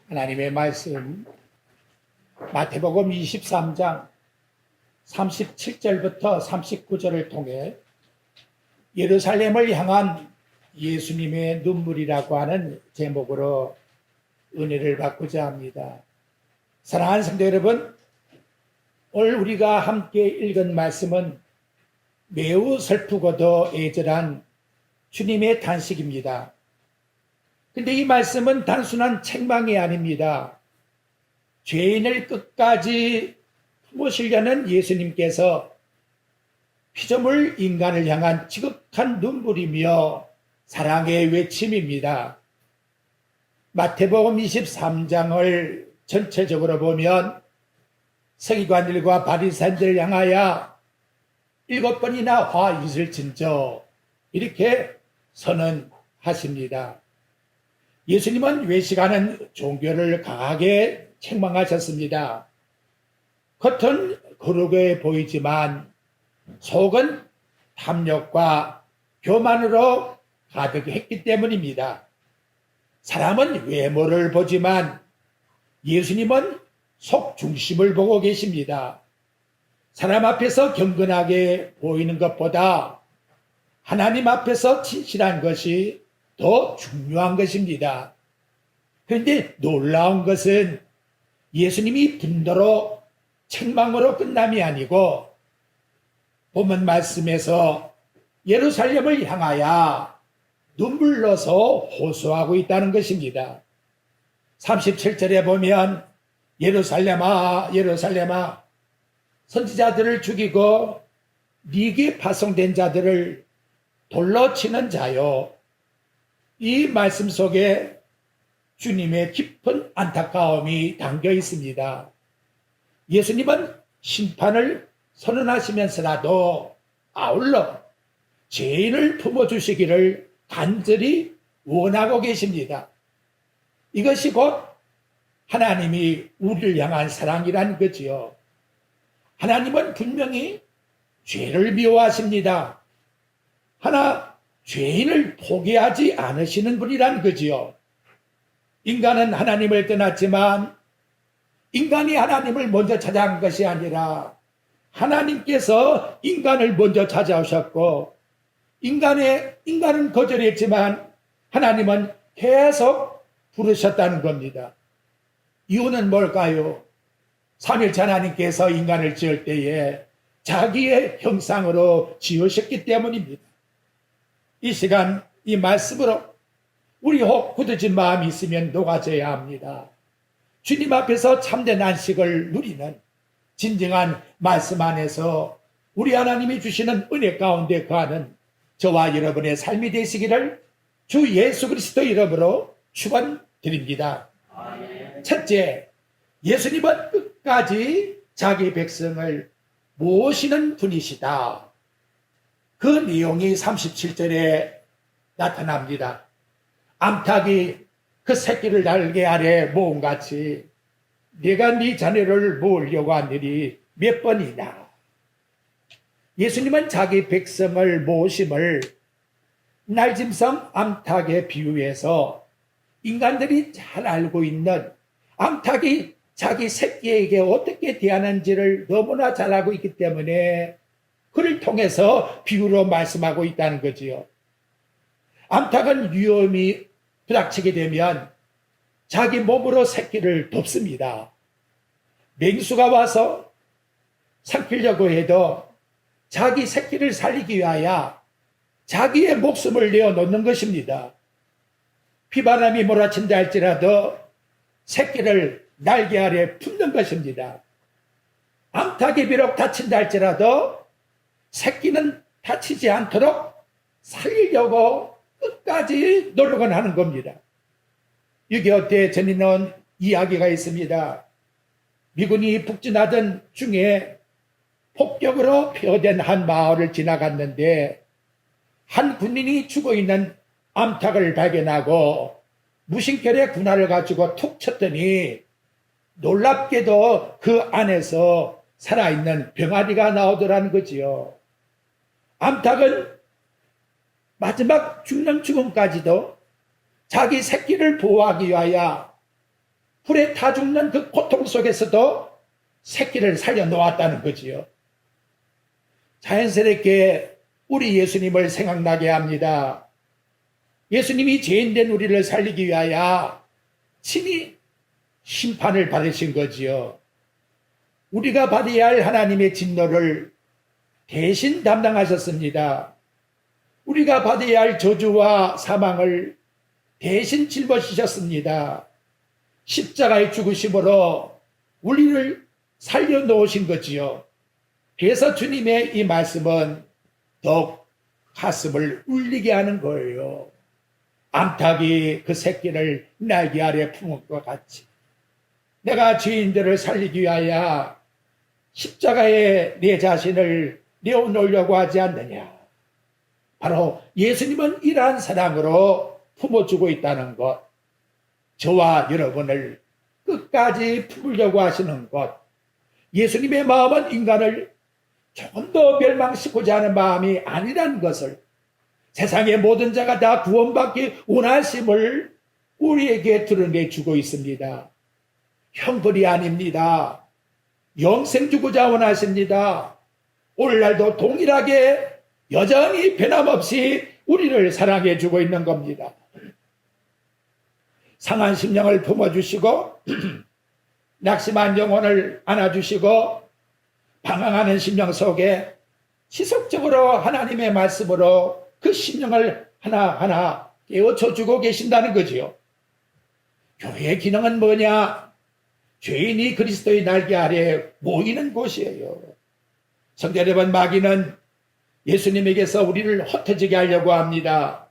하나님의 말씀 마태복음 23장 37절부터 39절을 통해 예루살렘을 향한 예수님의 눈물이라고 하는 제목으로 은혜를 받고자 합니다. 사랑하는 성도 여러분, 오늘 우리가 함께 읽은 말씀은 매우 슬프고도 애절한 주님의 탄식입니다. 근데 이 말씀은 단순한 책망이 아닙니다. 죄인을 끝까지 품으시려는 예수님께서 피조물 인간을 향한 지극한 눈물이며 사랑의 외침입니다. 마태복음 23장을 전체적으로 보면 서기관들과 바리새인들을 향하여 7번이나 화잇을 진저 이렇게 선언하십니다. 예수님은 외식하는 종교를 강하게 책망하셨습니다. 겉은 거룩해 보이지만 속은 탐욕과 교만으로 가득했기 때문입니다. 사람은 외모를 보지만 예수님은 속 중심을 보고 계십니다. 사람 앞에서 경건하게 보이는 것보다 하나님 앞에서 진실한 것이 더 중요한 것입니다. 그런데 놀라운 것은 예수님이 분노로 책망으로 끝남이 아니고 본문 말씀에서 예루살렘을 향하여 눈물로서 호소하고 있다는 것입니다. 37절에 보면 예루살렘아 예루살렘아 선지자들을 죽이고 네게 파송된 자들을 돌로 치는 자요. 이 말씀 속에 주님의 깊은 안타까움이 담겨 있습니다. 예수님은 심판을 선언하시면서라도 아울러 죄인을 품어주시기를 간절히 원하고 계십니다. 이것이 곧 하나님이 우리를 향한 사랑이라는 거지요. 하나님은 분명히 죄를 미워하십니다. 하나 죄인을 포기하지 않으시는 분이란 거지요. 인간은 하나님을 떠났지만 인간이 하나님을 먼저 찾아간 것이 아니라 하나님께서 인간을 먼저 찾아오셨고 인간은 거절했지만 하나님은 계속 부르셨다는 겁니다. 이유는 뭘까요? 삼일째 하나님께서 인간을 지을 때에 자기의 형상으로 지으셨기 때문입니다. 이 시간 이 말씀으로 우리 혹 굳어진 마음이 있으면 녹아져야 합니다. 주님 앞에서 참된 안식을 누리는 진정한 말씀 안에서 우리 하나님이 주시는 은혜 가운데 거하는 저와 여러분의 삶이 되시기를 주 예수 그리스도 이름으로 축원드립니다. 첫째, 예수님은 끝까지 자기 백성을 모시는 분이시다. 그 내용이 37절에 나타납니다. 암탉이 그 새끼를 날개 아래 모음같이 내가 네 자녀를 모으려고 한 일이 몇 번이나. 예수님은 자기 백성을 모심을 날짐승 암탉에 비유해서 인간들이 잘 알고 있는 암탉이 자기 새끼에게 어떻게 대하는지를 너무나 잘 알고 있기 때문에 그를 통해서 비유로 말씀하고 있다는 거지요. 암탉은 위험이 부닥치게 되면 자기 몸으로 새끼를 돕습니다. 맹수가 와서 삼키려고 해도 자기 새끼를 살리기 위하여 자기의 목숨을 내어놓는 것입니다. 비바람이 몰아친다 할지라도 새끼를 날개 아래 품는 것입니다. 암탉이 비록 다친다 할지라도 새끼는 다치지 않도록 살리려고 끝까지 노력을 하는 겁니다. 6.25때 전해 나온 이야기가 있습니다. 미군이 북진하던 중에 폭격으로 폐허된 한 마을을 지나갔는데 한 군인이 죽어있는 암탉을 발견하고 무심결에 군화를 가지고 툭 쳤더니 놀랍게도 그 안에서 살아있는 병아리가 나오더라는 거지요. 암탉은 마지막 죽는 죽음까지도 자기 새끼를 보호하기 위하여 불에 타 죽는 그 고통 속에서도 새끼를 살려 놓았다는 거지요. 자연스럽게 우리 예수님을 생각나게 합니다. 예수님이 죄인된 우리를 살리기 위하여 친히 심판을 받으신 거지요. 우리가 받아야 할 하나님의 진노를 대신 담당하셨습니다. 우리가 받아야 할 저주와 사망을 대신 짊어지셨습니다. 십자가의 죽으심으로 우리를 살려놓으신 거지요. 그래서 주님의 이 말씀은 더욱 가슴을 울리게 하는 거예요. 암탉이 그 새끼를 날개 아래 품은 것 같이 내가 죄인들을 살리기 위하여 십자가에 내 자신을 내어놓으려고 하지 않느냐. 바로 예수님은 이러한 사랑으로 품어주고 있다는 것, 저와 여러분을 끝까지 품으려고 하시는 것, 예수님의 마음은 인간을 조금 더 멸망시키고자 하는 마음이 아니라는 것을, 세상의 모든 자가 다 구원받기 원하심을 우리에게 드러내주고 있습니다. 형벌이 아닙니다. 영생 주고자 원하십니다. 오늘날도 동일하게 여전히 변함없이 우리를 사랑해 주고 있는 겁니다. 상한 심령을 품어주시고 낙심한 영혼을 안아주시고 방황하는 심령 속에 지속적으로 하나님의 말씀으로 그 심령을 하나하나 깨우쳐 주고 계신다는 거지요. 교회의 기능은 뭐냐? 죄인이 그리스도의 날개 아래 모이는 곳이에요. 성도 여러분, 마귀는 예수님에게서 우리를 흩어지게 하려고 합니다.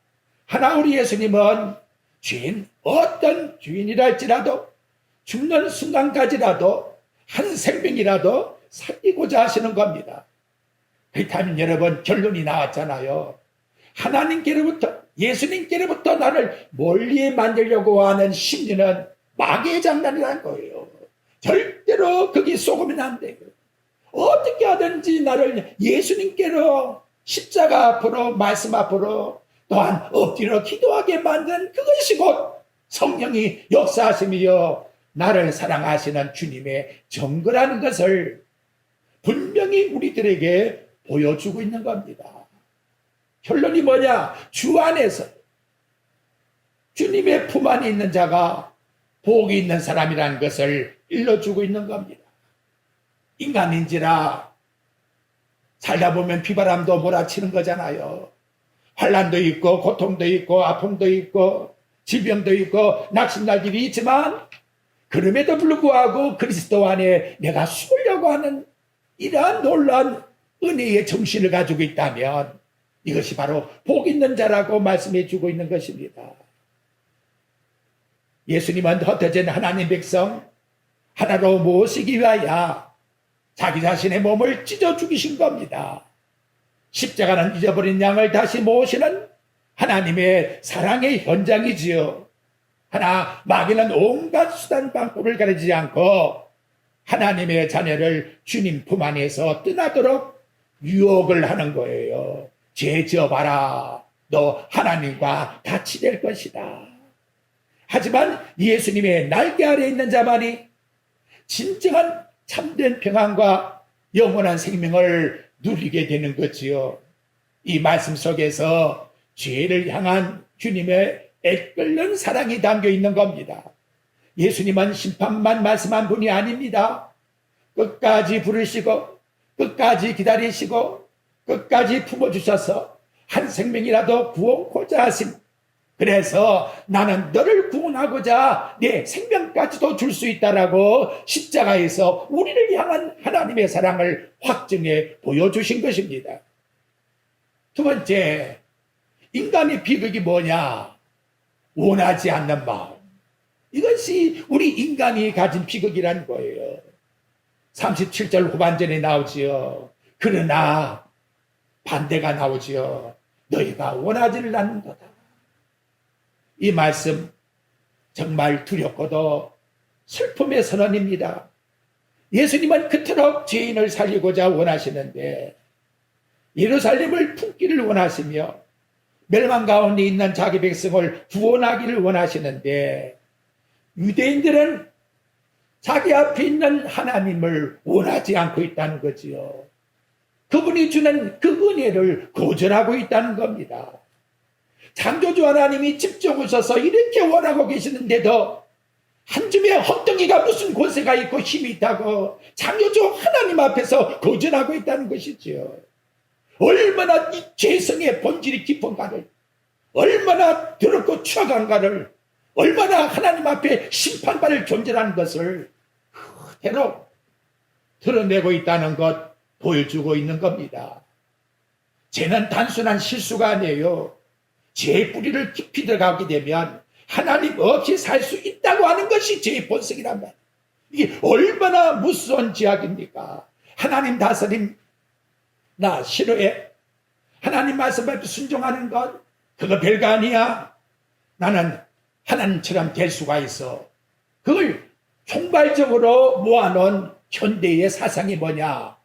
하나 우리 예수님은 죄인, 어떤 죄인이랄지라도 죽는 순간까지라도 한 생명이라도 살리고자 하시는 겁니다. 그렇다면 여러분, 결론이 나왔잖아요. 하나님께로부터, 예수님께로부터 나를 멀리 만들려고 하는 심리는 마귀의 장난이라는 거예요. 절대로 거기 속으면 안 돼요. 어떻게 하든지 나를 예수님께로, 십자가 앞으로, 말씀 앞으로, 또한 엎드려 기도하게 만든 그것이 곧 성령이 역사하심이요 나를 사랑하시는 주님의 정거라는 것을 분명히 우리들에게 보여주고 있는 겁니다. 결론이 뭐냐? 주 안에서 주님의 품 안에 있는 자가 복이 있는 사람이라는 것을 일러주고 있는 겁니다. 인간인지라 살다 보면 비바람도 몰아치는 거잖아요. 환난도 있고 고통도 있고 아픔도 있고 질병도 있고 낙심날 일이 있지만 그럼에도 불구하고 그리스도 안에 내가 숨으려고 하는 이러한 놀라운 은혜의 정신을 가지고 있다면 이것이 바로 복 있는 자라고 말씀해 주고 있는 것입니다. 예수님은 흩어진 하나님 백성 하나로 모시기 위하여 자기 자신의 몸을 찢어 죽이신 겁니다. 십자가는 잊어버린 양을 다시 모시는 하나님의 사랑의 현장이지요. 하나 마귀는 온갖 수단 방법을 가리지 않고 하나님의 자녀를 주님 품 안에서 떠나도록 유혹을 하는 거예요. 죄 지어봐라. 너 하나님과 같이 될 것이다. 하지만 예수님의 날개 아래 있는 자만이 진정한 참된 평안과 영원한 생명을 누리게 되는 거지요. 이 말씀 속에서 죄를 향한 주님의 애끓는 사랑이 담겨 있는 겁니다. 예수님은 심판만 말씀한 분이 아닙니다. 끝까지 부르시고 끝까지 기다리시고 끝까지 품어주셔서 한 생명이라도 구원코자 하심. 그래서 나는 너를 구원하고자 내 생명까지도 줄 수 있다라고 십자가에서 우리를 향한 하나님의 사랑을 확증해 보여주신 것입니다. 두 번째, 인간의 비극이 뭐냐? 원하지 않는 마음. 이것이 우리 인간이 가진 비극이라는 거예요. 37절 후반전에 나오지요. 그러나 반대가 나오지요. 너희가 원하지를 않는도다. 이 말씀 정말 두렵고도 슬픔의 선언입니다. 예수님은 그토록 죄인을 살리고자 원하시는데 예루살렘을 품기를 원하시며 멸망 가운데 있는 자기 백성을 구원하기를 원하시는데 유대인들은 자기 앞에 있는 하나님을 원하지 않고 있다는 거지요. 그분이 주는 그 은혜를 거절하고 있다는 겁니다. 창조주 하나님이 직접 오셔서 이렇게 원하고 계시는데도 한 줌의 헛덩이가 무슨 권세가 있고 힘이 있다고 창조주 하나님 앞에서 거절하고 있다는 것이지요. 얼마나 이 죄성의 본질이 깊은가를, 얼마나 더럽고 추악한가를, 얼마나 하나님 앞에 심판받을 존재라는 것을 그대로 드러내고 있다는 것 보여주고 있는 겁니다. 죄는 단순한 실수가 아니에요. 죄의 뿌리를 깊이 들어가게 되면 하나님 없이 살 수 있다고 하는 것이 죄의 본성이란 말이에요. 이게 얼마나 무서운 죄악입니까? 하나님 다스림 나 싫어해. 하나님 말씀 앞에 순종하는 것 그거 별거 아니야. 나는 하나님처럼 될 수가 있어. 그걸 총괄적으로 모아놓은 현대의 사상이 뭐냐?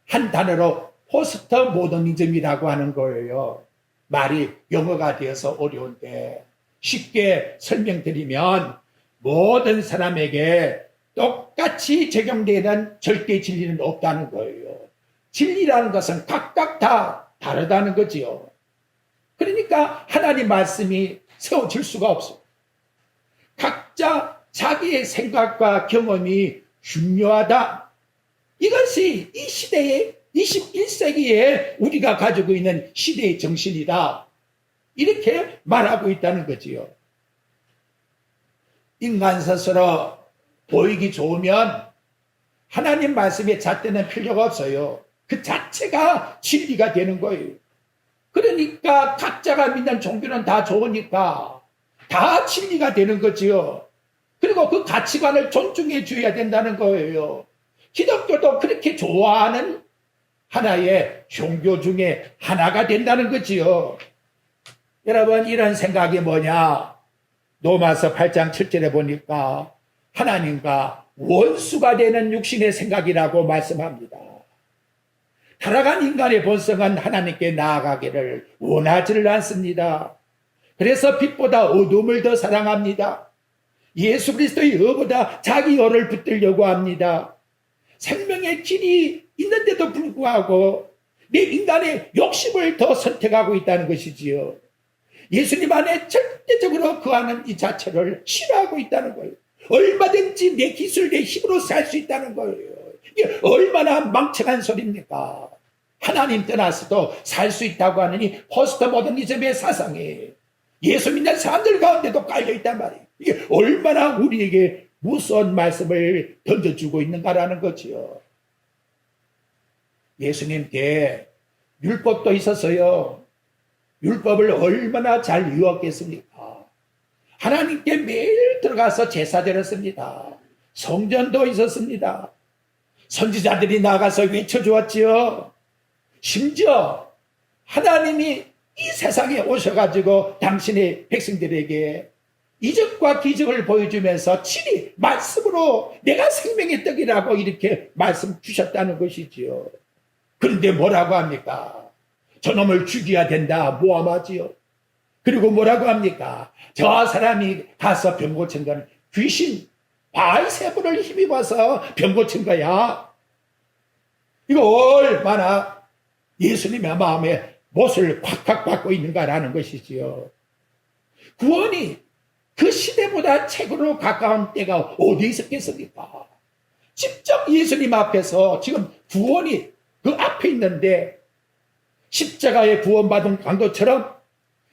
한 단어로 포스트 모더니즘이라고 하는 거예요. 말이 영어가 되어서 어려운데 쉽게 설명드리면 모든 사람에게 똑같이 적용되는 절대 진리는 없다는 거예요. 진리라는 것은 각각 다 다르다는 거지요. 그러니까 하나님 말씀이 세워질 수가 없어요. 각자 자기의 생각과 경험이 중요하다. 이것이 이 시대의 21세기에 우리가 가지고 있는 시대의 정신이다. 이렇게 말하고 있다는 거지요. 인간 스스로 보이기 좋으면 하나님 말씀에 잣대는 필요가 없어요. 그 자체가 진리가 되는 거예요. 그러니까 각자가 믿는 종교는 다 좋으니까 다 진리가 되는 거지요. 그리고 그 가치관을 존중해 줘야 된다는 거예요. 기독교도 그렇게 좋아하는 하나의 종교 중에 하나가 된다는 거지요. 여러분, 이런 생각이 뭐냐? 로마서 8장 7절에 보니까 하나님과 원수가 되는 육신의 생각이라고 말씀합니다. 타락한 인간의 본성은 하나님께 나아가기를 원하지를 않습니다. 그래서 빛보다 어둠을 더 사랑합니다. 예수 그리스도의 의보다 자기 의를 붙들려고 합니다. 생명의 길이 있는데도 불구하고 내 인간의 욕심을 더 선택하고 있다는 것이지요. 예수님 안에 절대적으로 거하는 이 자체를 싫어하고 있다는 거예요. 얼마든지 내 기술, 내 힘으로 살 수 있다는 거예요. 이게 얼마나 망청한 소리입니까? 하나님 떠나서도 살 수 있다고 하는 이 포스트 모더니즘의 사상에 예수 믿는 사람들 가운데도 깔려있단 말이에요. 이게 얼마나 우리에게 무서운 말씀을 던져주고 있는가라는 거지요. 예수님께 율법도 있었어요. 율법을 얼마나 잘 이루었겠습니까? 하나님께 매일 들어가서 제사 드렸습니다. 성전도 있었습니다. 선지자들이 나가서 외쳐주었지요. 심지어 하나님이 이 세상에 오셔가지고 당신의 백성들에게 이적과 기적을 보여주면서 친히 말씀으로 내가 생명의 떡이라고 이렇게 말씀 주셨다는 것이지요. 그런데 뭐라고 합니까? 저놈을 죽여야 된다 모함하지요. 그리고 뭐라고 합니까? 저 사람이 가서 병 고친 건 귀신 바알세불을 힘입어서 병 고친 거야. 이거 얼마나 예수님의 마음에 못을 콱콱 받고 있는가라는 것이지요. 구원이 그 시대보다 최고로 가까운 때가 어디 있었겠습니까? 직접 예수님 앞에서 지금 구원이 그 앞에 있는데 십자가에 구원받은 강도처럼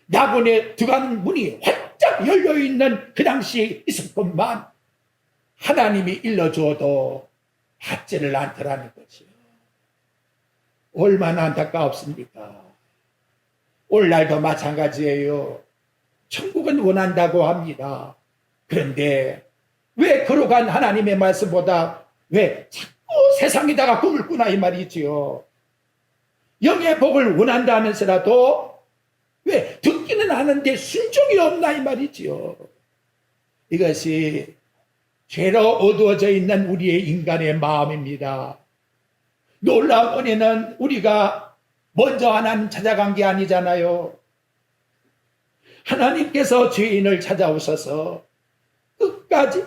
낙원에 들어가는 문이 활짝 열려있는 그 당시에 있었건만 하나님이 일러주어도 받지를 않더라는 거죠. 얼마나 안타깝습니까? 오늘날도 마찬가지예요. 천국은 원한다고 합니다. 그런데 왜 걸어간 하나님의 말씀보다 왜 자꾸 세상에다가 꿈을 꾸나 이 말이지요. 영의 복을 원한다면서라도 왜 듣기는 하는데 순종이 없나 이 말이지요. 이것이 죄로 어두워져 있는 우리의 인간의 마음입니다. 놀라운 은혜는 우리가 먼저 하나님 찾아간 게 아니잖아요. 하나님께서 죄인을 찾아오셔서 끝까지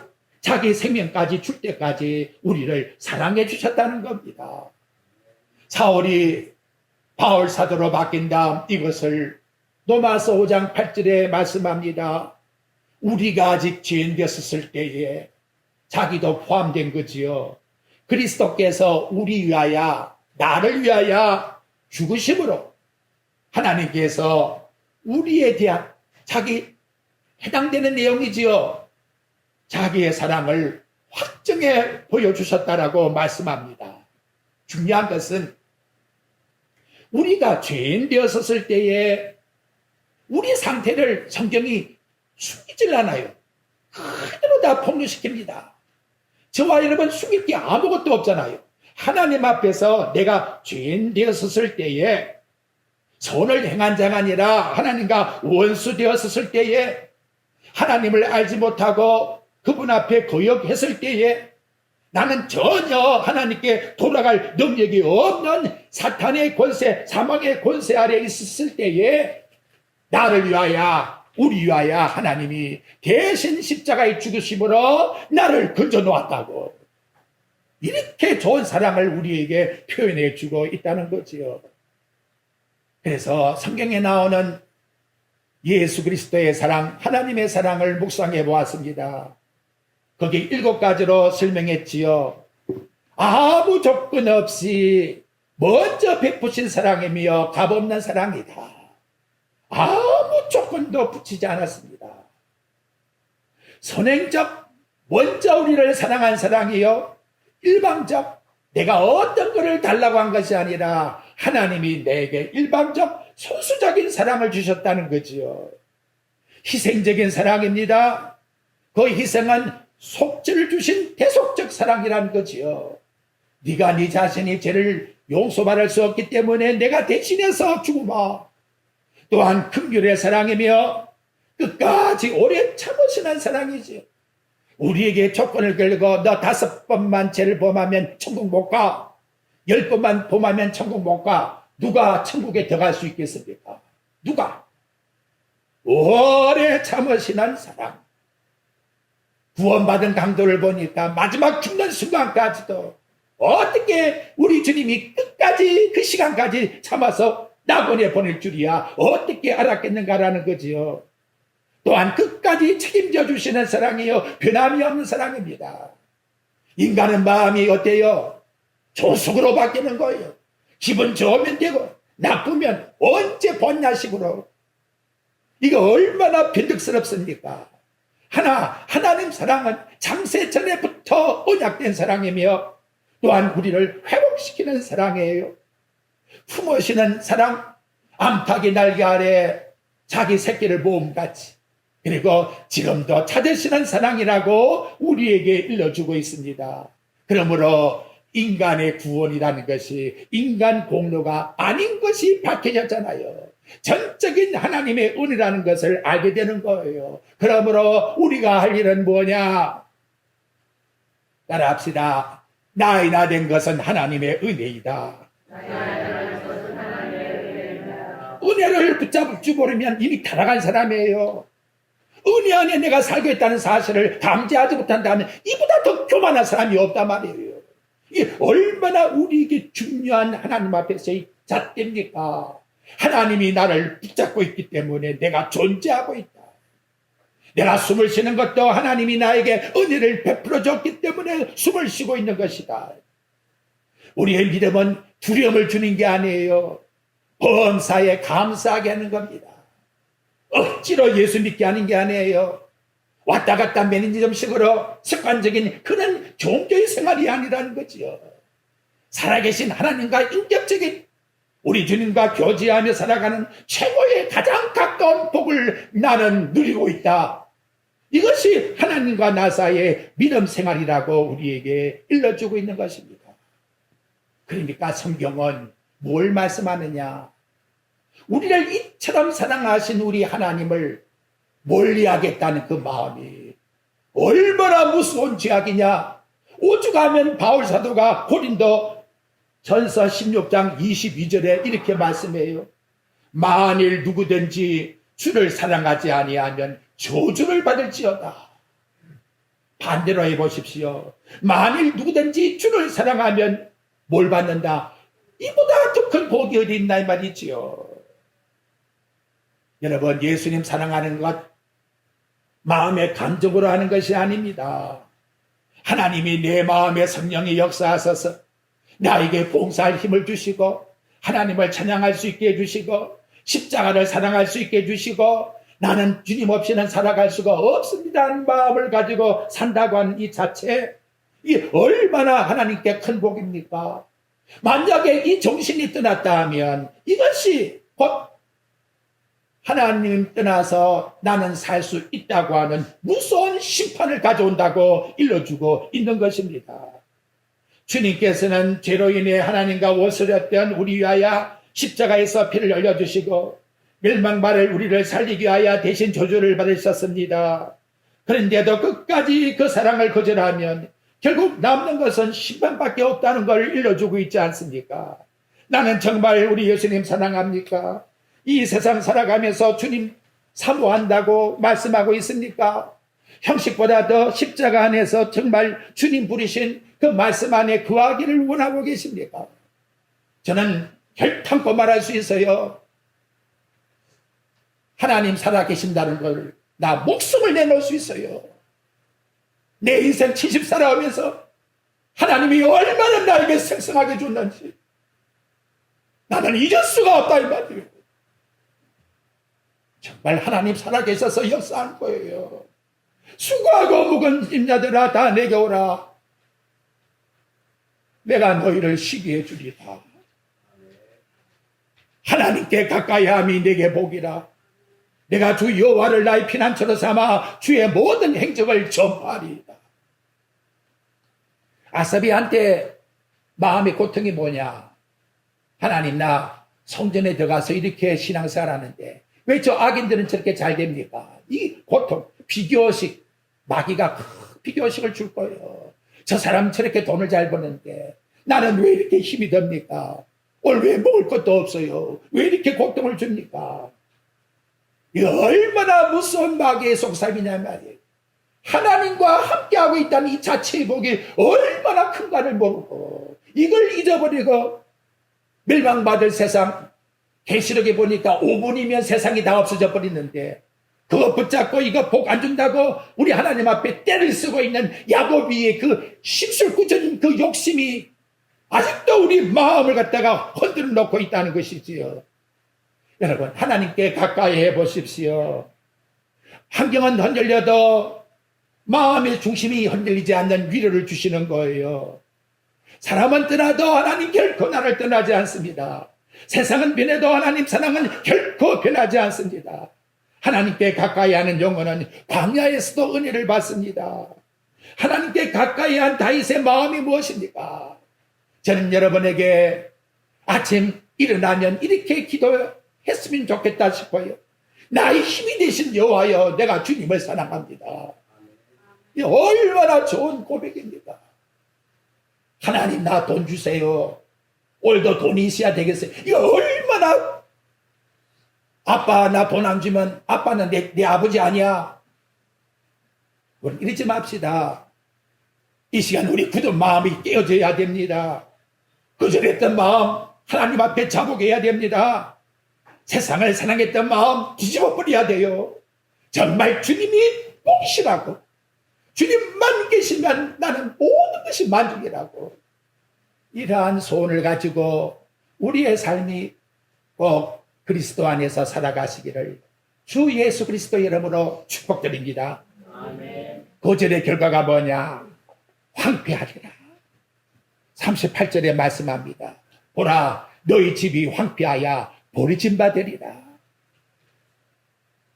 자기 생명까지 줄 때까지 우리를 사랑해 주셨다는 겁니다. 사울이 바울 사도로 바뀐 다음 이것을 로마서 5장 8절에 말씀합니다. 우리가 아직 죄인 되었을 때에 자기도 포함된 거지요. 그리스도께서 우리 위하여, 나를 위하여 죽으심으로 하나님께서 우리에 대한 자기 해당되는 내용이지요. 자기의 사랑을 확정해 보여주셨다라고 말씀합니다. 중요한 것은 우리가 죄인 되었을 때에 우리 상태를 성경이 숨기질 않아요. 그대로 다 폭로시킵니다. 저와 여러분 숨길 게 아무것도 없잖아요. 하나님 앞에서 내가 죄인 되었을 때에 선을 행한 자가 아니라 하나님과 원수 되었을 때에 하나님을 알지 못하고 그분 앞에 거역했을 때에 나는 전혀 하나님께 돌아갈 능력이 없는 사탄의 권세, 사망의 권세 아래 있었을 때에 나를 위하여, 우리 위하여 하나님이 대신 십자가에 죽으심으로 나를 건져 놓았다고. 이렇게 좋은 사랑을 우리에게 표현해 주고 있다는 거지요. 그래서 성경에 나오는 예수 그리스도의 사랑, 하나님의 사랑을 묵상해 보았습니다. 거기 7가지로 설명했지요. 아무 조건 없이 먼저 베푸신 사랑이며 값없는 사랑이다. 아무 조건도 붙이지 않았습니다. 선행적, 먼저 우리를 사랑한 사랑이요. 일방적, 내가 어떤 것을 달라고 한 것이 아니라 하나님이 내게 일방적, 소수적인 사랑을 주셨다는 거지요. 희생적인 사랑입니다. 그 희생은 속죄를 주신 대속적 사랑이라는 거지요. 네가 네 자신이 죄를 용서받을 수 없기 때문에 내가 대신해서 죽으마. 또한 긍휼의 사랑이며 끝까지 오래 참으시는 사랑이지요. 우리에게 조건을 걸고 너 5번만 죄를 범하면 천국 못 가. 10번만 범하면 천국 못 가. 누가 천국에 들어갈 수 있겠습니까? 누가? 오래 참으시는 사랑. 구원받은 강도를 보니까 마지막 죽는 순간까지도 어떻게 우리 주님이 끝까지 그 시간까지 참아서 나 보낼 줄이야 어떻게 알았겠는가라는 거지요. 또한 끝까지 책임져 주시는 사랑이요, 변함이 없는 사랑입니다. 인간은 마음이 어때요? 조숙으로 바뀌는 거예요. 기분 좋으면 되고 나쁘면 언제 본냐식으로. 이거 얼마나 변덕스럽습니까? 하나님 사랑은 창세 전에부터 언약된 사랑이며 또한 우리를 회복시키는 사랑이에요. 품으시는 사랑, 암탉이 날개 아래 자기 새끼를 모음같이, 그리고 지금도 찾으시는 사랑이라고 우리에게 일러주고 있습니다. 그러므로 인간의 구원이라는 것이 인간 공로가 아닌 것이 밝혀졌잖아요. 전적인 하나님의 은혜라는 것을 알게 되는 거예요. 그러므로 우리가 할 일은 뭐냐? 따라합시다. 나이나 된 것은 하나님의 은혜이다. 은혜를 붙잡지 모르면 이미 타락한 사람이에요. 은혜 안에 내가 살고 있다는 사실을 감지하지 못한다면 이보다 더 교만한 사람이 없단 말이에요. 이게 얼마나 우리에게 중요한 하나님 앞에서의 잣대입니까? 하나님이 나를 붙잡고 있기 때문에 내가 존재하고 있다. 내가 숨을 쉬는 것도 하나님이 나에게 은혜를 베풀어 줬기 때문에 숨을 쉬고 있는 것이다. 우리의 믿음은 두려움을 주는 게 아니에요. 범사에 감사하게 하는 겁니다. 억지로 예수 믿게 하는 게 아니에요. 왔다 갔다 매니즘식으로 습관적인 그런 종교의 생활이 아니라는 거지요. 살아계신 하나님과 인격적인 우리 주님과 교제하며 살아가는 최고의 가장 가까운 복을 나는 누리고 있다. 이것이 하나님과 나 사이의 믿음 생활이라고 우리에게 일러주고 있는 것입니다. 그러니까 성경은 뭘 말씀하느냐? 우리를 이처럼 사랑하신 우리 하나님을 멀리하겠다는 그 마음이 얼마나 무서운 죄악이냐. 오죽하면 바울 사도가 고린도 전서 16장 22절에 이렇게 말씀해요. 만일 누구든지 주를 사랑하지 아니하면 저주를 받을지어다. 반대로 해보십시오. 만일 누구든지 주를 사랑하면 뭘 받는다? 이보다 더 큰 복이 어디 있나 이 말이지요. 여러분, 예수님 사랑하는 것 마음의 감정으로 하는 것이 아닙니다. 하나님이 내 마음에 성령이 역사하셔서 나에게 봉사할 힘을 주시고 하나님을 찬양할 수 있게 해주시고 십자가를 사랑할 수 있게 해주시고 나는 주님 없이는 살아갈 수가 없습니다 하는 마음을 가지고 산다고 하는 이 자체, 이 얼마나 하나님께 큰 복입니까? 만약에 이 정신이 떠났다 하면 이것이 곧 하나님 떠나서 나는 살 수 있다고 하는 무서운 심판을 가져온다고 일러주고 있는 것입니다. 주님께서는 죄로 인해 하나님과 원수였던 우리 위하여 십자가에서 피를 흘려주시고 멸망말을 우리를 살리기 위하여 대신 저주를 받으셨습니다. 그런데도 끝까지 그 사랑을 거절하면 결국 남는 것은 심판밖에 없다는 걸 일러주고 있지 않습니까? 나는 정말 우리 예수님 사랑합니까? 이 세상 살아가면서 주님 사모한다고 말씀하고 있습니까? 형식보다 더 십자가 안에서 정말 주님 부르신 그 말씀 안에 거하기를 원하고 계십니까? 저는 결탄코 말할 수 있어요. 하나님 살아계신다는 걸 나 목숨을 내놓을 수 있어요. 내 인생 70 살아오면서 하나님이 얼마나 나에게 생생하게 줬는지 나는 잊을 수가 없다 이 말이에요. 정말 하나님 살아계셔서 역사한 거예요. 수고하고 묵은 짐자들아 다 내게 오라. 내가 너희를 쉬게 해주리라. 하나님께 가까이함이 내게 복이라. 내가 주 여호와를 나의 피난처로 삼아 주의 모든 행적을 전파하리이다. 아사비한테 마음의 고통이 뭐냐? 하나님, 나 성전에 들어가서 이렇게 신앙생활 하는데 왜 저 악인들은 저렇게 잘 됩니까? 이 고통, 비교식, 마귀가 비교식을 줄 거예요. 저 사람 저렇게 돈을 잘 버는데 나는 왜 이렇게 힘이 듭니까? 오늘 왜 먹을 것도 없어요? 왜 이렇게 고통을 줍니까? 이 얼마나 무서운 마귀의 속삭이냐 말이에요. 하나님과 함께하고 있다는 이 자체의 복이 얼마나 큰가를 모르고 이걸 잊어버리고 멸망받을 세상, 계시록에 보니까 5분이면 세상이 다 없어져 버리는데 그거 붙잡고 이거 복 안 준다고 우리 하나님 앞에 때를 쓰고 있는 야곱이의 그 심술꾸짖은 그 욕심이 아직도 우리 마음을 갖다가 흔들어 놓고 있다는 것이지요. 여러분, 하나님께 가까이 해보십시오. 환경은 흔들려도 마음의 중심이 흔들리지 않는 위로를 주시는 거예요. 사람은 떠나도 하나님 결코 나를 떠나지 않습니다. 세상은 변해도 하나님 사랑은 결코 변하지 않습니다. 하나님께 가까이 하는 영혼은 광야에서도 은혜를 받습니다. 하나님께 가까이 한 다윗의 마음이 무엇입니까? 저는 여러분에게 아침 일어나면 이렇게 기도했으면 좋겠다 싶어요. 나의 힘이 되신 여호와여, 내가 주님을 사랑합니다. 이 얼마나 좋은 고백입니다. 하나님, 나 돈 주세요. 오늘도 돈이 있어야 되겠어요. 이거 얼마나, 아빠 나 돈 안 주면 아빠는 내 아버지 아니야. 우리 이러지 맙시다. 이 시간 우리 굳은 마음이 깨어져야 됩니다. 거절했던 마음 하나님 앞에 자복해야 됩니다. 세상을 사랑했던 마음 뒤집어 버려야 돼요. 정말 주님이 복이시라고, 주님만 계시면 나는 모든 것이 만족이라고, 이러한 소원을 가지고 우리의 삶이 꼭 그리스도 안에서 살아가시기를 주 예수 그리스도 이름으로 축복드립니다. 아멘. 거절의 결과가 뭐냐? 황폐하리라. 38절에 말씀합니다. 보라, 너희 집이 황폐하여 버려진 바 되리라.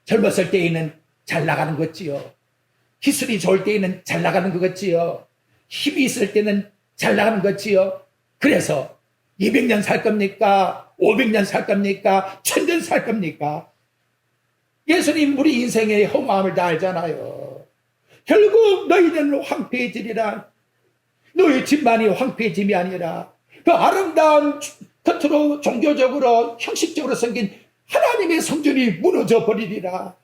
젊었을 때에는 잘 나가는 거지요. 기술이 좋을 때에는 잘 나가는 것 같지요. 힘이 있을 때는 잘 나가는 거지요. 그래서 200년 살 겁니까? 500년 살 겁니까? 1000년 살 겁니까? 예수님 우리 인생의 허무함을 다 알잖아요. 결국 너희는 황폐해지리라. 너희 집만이 황폐해짐이 아니라 그 아름다운 겉으로 종교적으로 형식적으로 생긴 하나님의 성전이 무너져 버리리라.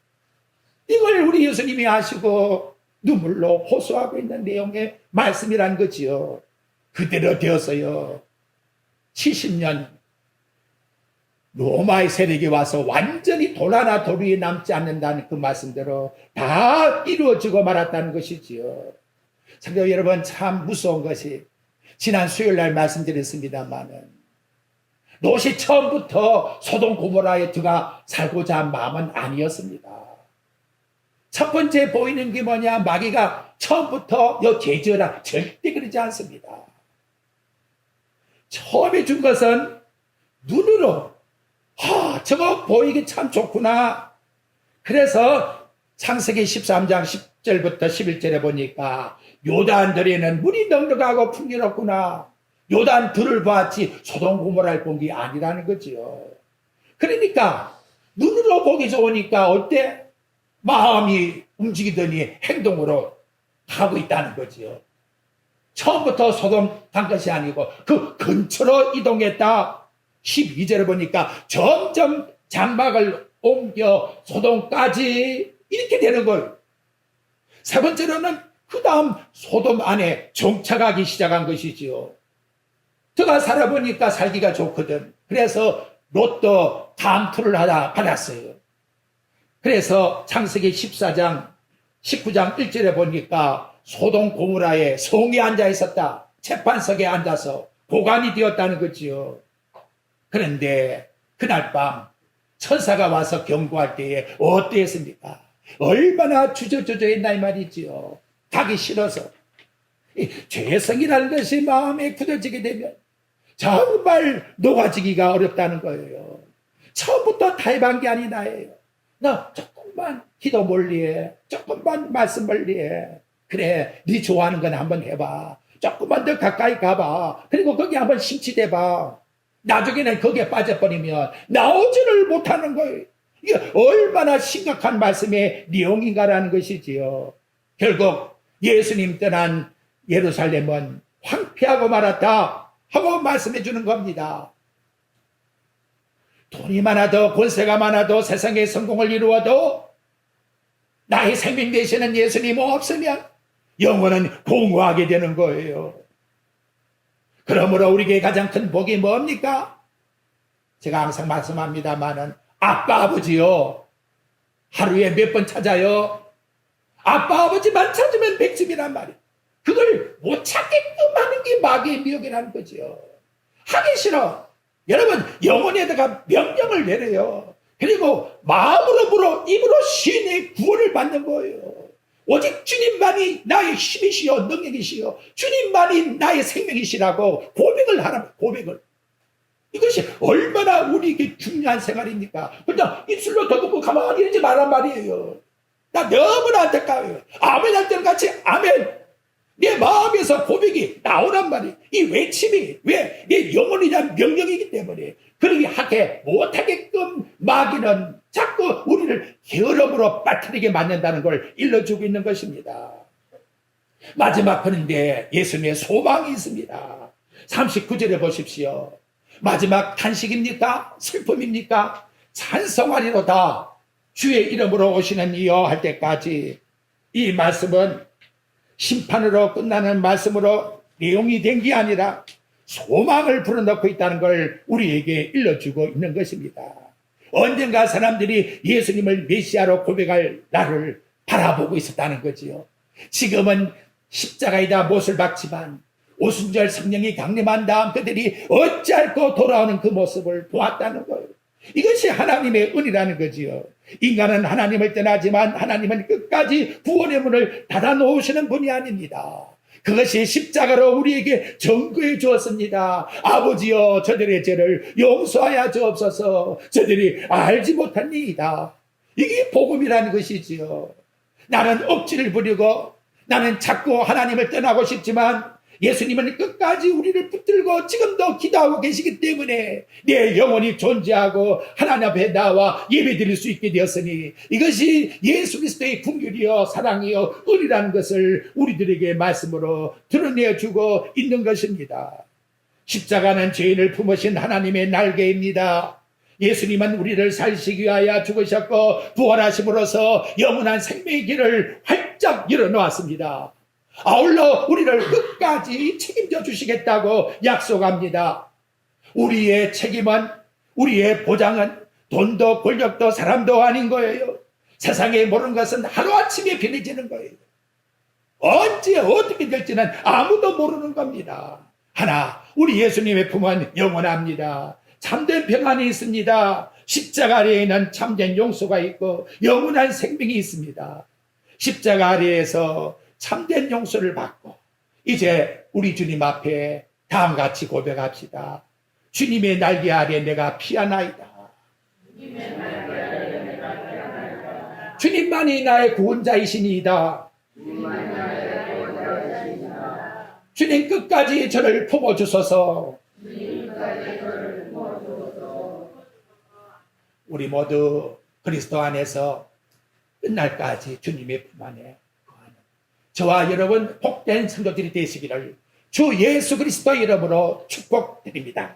이걸 우리 예수님이 아시고 눈물로 호소하고 있는 내용의 말씀이란 거지요. 그대로 되었어요. 70년 로마의 세력이 와서 완전히 돌 하나 돌 위에 남지 않는다는 그 말씀대로 다 이루어지고 말았다는 것이지요. 성도 여러분, 참 무서운 것이 지난 수요일날 말씀드렸습니다마는 롯이 처음부터 소돔 고모라에 들어가 살고자 한 마음은 아니었습니다. 첫 번째 보이는 게 뭐냐? 마귀가 처음부터 여 제지어라 절대 그러지 않습니다. 처음에 준 것은 눈으로 저거 보이기 참 좋구나. 그래서 창세기 13장 10절부터 11절에 보니까 요단들에는 물이 넉넉하고 풍요롭구나. 요단 들을 봤지 소돔 고모라를 본 게 아니라는 거지요. 그러니까 눈으로 보기 좋으니까 어때? 마음이 움직이더니 행동으로 가고 있다는 거지요. 처음부터 소돔 간 것이 아니고 그 근처로 이동했다. 12절을 보니까 점점 장막을 옮겨 소돔까지 이렇게 되는 거예요. 세 번째로는 그 다음 소돔 안에 정착하기 시작한 것이지요. 제가 살아보니까 살기가 좋거든. 그래서 롯도 다음 투를 하다 받았어요. 그래서 창세기 14장 19장 1절에 보니까 소돔 고모라에 성이 앉아 있었다. 재판석에 앉아서 보관이 되었다는 거지요. 그런데 그날 밤 천사가 와서 경고할 때에 어땠습니까? 얼마나 주저주저했나 이 말이지요. 가기 싫어서. 이 죄성이라는 것이 마음에 굳어지게 되면 정말 녹아지기가 어렵다는 거예요. 처음부터 타협한 게 아니나예요. 너 조금만 기도 멀리해. 조금만 말씀 멀리해. 그래, 네 좋아하는 건 한번 해봐. 조금만 더 가까이 가봐. 그리고 거기 한번 심취돼봐. 나중에는 거기에 빠져버리면 나오지를 못하는 거예요. 이게 얼마나 심각한 말씀의 내용인가라는 것이지요. 결국 예수님 떠난 예루살렘은 황폐하고 말았다 하고 말씀해 주는 겁니다. 돈이 많아도 권세가 많아도 세상에 성공을 이루어도 나의 생명 되시는 예수님 없으면 영혼은 공허하게 되는 거예요. 그러므로 우리에게 가장 큰 복이 뭡니까? 제가 항상 말씀합니다마는 아빠 아버지요. 하루에 몇 번 찾아요? 아빠 아버지만 찾으면 백집이란 말이에요. 그걸 못 찾게끔 하는 게 마귀의 미혹이라는 거죠. 하기 싫어. 여러분 영혼에다가 명령을 내려요. 그리고 마음으로 물어 입으로 시인의 구원을 받는 거예요. 오직 주님만이 나의 힘이시여 능력이시여 주님만이 나의 생명이시라고 고백을 하라. 고백을. 이것이 얼마나 우리에게 중요한 생활입니까? 그냥 입술로 더듬고 가만히 이러지 말란 말이에요. 나 너무나 안타까워요. 아멘 할 때는 같이 아멘. 내 마음에서 고백이 나오란 말이에요. 이 외침이 왜? 내 영혼에 대한 명령이기 때문에. 그러기 하게 못하게끔 마귀는 자꾸 우리를 게으름으로 빠뜨리게 만든다는 걸 일러주고 있는 것입니다. 마지막 그런데 예수님의 소망이 있습니다. 39절에 보십시오. 마지막 탄식입니까? 슬픔입니까? 찬송하리로다. 주의 이름으로 오시는 이여 할 때까지. 이 말씀은 심판으로 끝나는 말씀으로 내용이 된 게 아니라 소망을 불어넣고 있다는 걸 우리에게 일러주고 있는 것입니다. 언젠가 사람들이 예수님을 메시아로 고백할 날을 바라보고 있었다는 거지요. 지금은 십자가에다 못을 박지만 오순절 성령이 강림한 다음 그들이 어찌할꼬 돌아오는 그 모습을 보았다는 거예요. 이것이 하나님의 은이라는 거지요. 인간은 하나님을 떠나지만 하나님은 끝까지 구원의 문을 닫아놓으시는 분이 아닙니다. 그것이 십자가로 우리에게 증거해 주었습니다. 아버지여 저들의 죄를 용서하여 주옵소서. 저들이 알지 못한 일이다. 이게 복음이라는 것이지요. 나는 억지를 부리고 나는 자꾸 하나님을 떠나고 싶지만 예수님은 끝까지 우리를 붙들고 지금도 기도하고 계시기 때문에 내 영혼이 존재하고 하나님 앞에 나와 예배드릴 수 있게 되었으니 이것이 예수 그리스도의 긍휼이요 사랑이요 은이라는 것을 우리들에게 말씀으로 드러내주고 있는 것입니다. 십자가는 죄인을 품으신 하나님의 날개입니다. 예수님은 우리를 살시기 위하여 죽으셨고 부활하심으로써 영원한 생명의 길을 활짝 열어놓았습니다. 아울러 우리를 끝까지 책임져 주시겠다고 약속합니다. 우리의 책임은, 우리의 보장은 돈도 권력도 사람도 아닌 거예요. 세상에 모르는 것은 하루아침에 변해지는 거예요. 언제 어떻게 될지는 아무도 모르는 겁니다. 하나, 우리 예수님의 품은 영원합니다. 참된 평안이 있습니다. 십자가 아래에는 참된 용서가 있고 영원한 생명이 있습니다. 십자가 아래에서 참된 용서를 받고 이제 우리 주님 앞에 다음과 같이 고백합시다. 주님의 날개 아래 내가 피하나이다. 주님만이 나의 구원자이시니이다. 주님 끝까지 저를 품어주소서. 우리 모두 그리스도 안에서 끝날까지 주님의 품 안에 거하는 저와 여러분 복된 성도들이 되시기를 주 예수 그리스도 이름으로 축복드립니다.